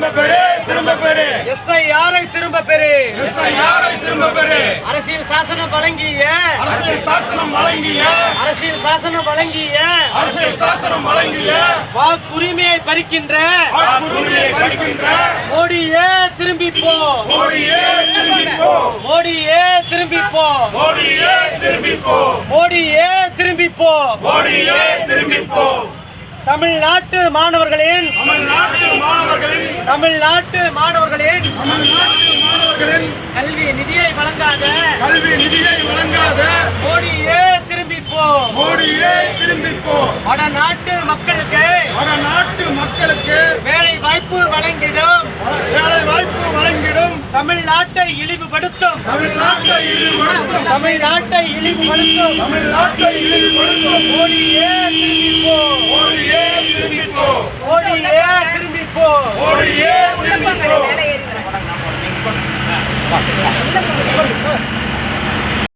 திரும்ப பெறு எஸ்ஐஆரை திரும்ப பெறு திரும்ப பெறு அரசியல் சாசனம் வழங்கிய வாக்குரிமையை பறிக்கின்ற மோடியே திரும்பி போ மோடியே திரும்பி போ மோடியே திரும்பி போ தமிழ்நாட்டு மாணவர்களின் கல்வி நிதியை வழங்காத மோடியே திரும்பி போ வடநாட்டு மக்களுக்கு வேலை வாய்ப்பு வழங்கிடும் தமிழ்நாட்டை இழிவுபடுத்தும் மோடியே திரும்பி போ மேலே ஏறி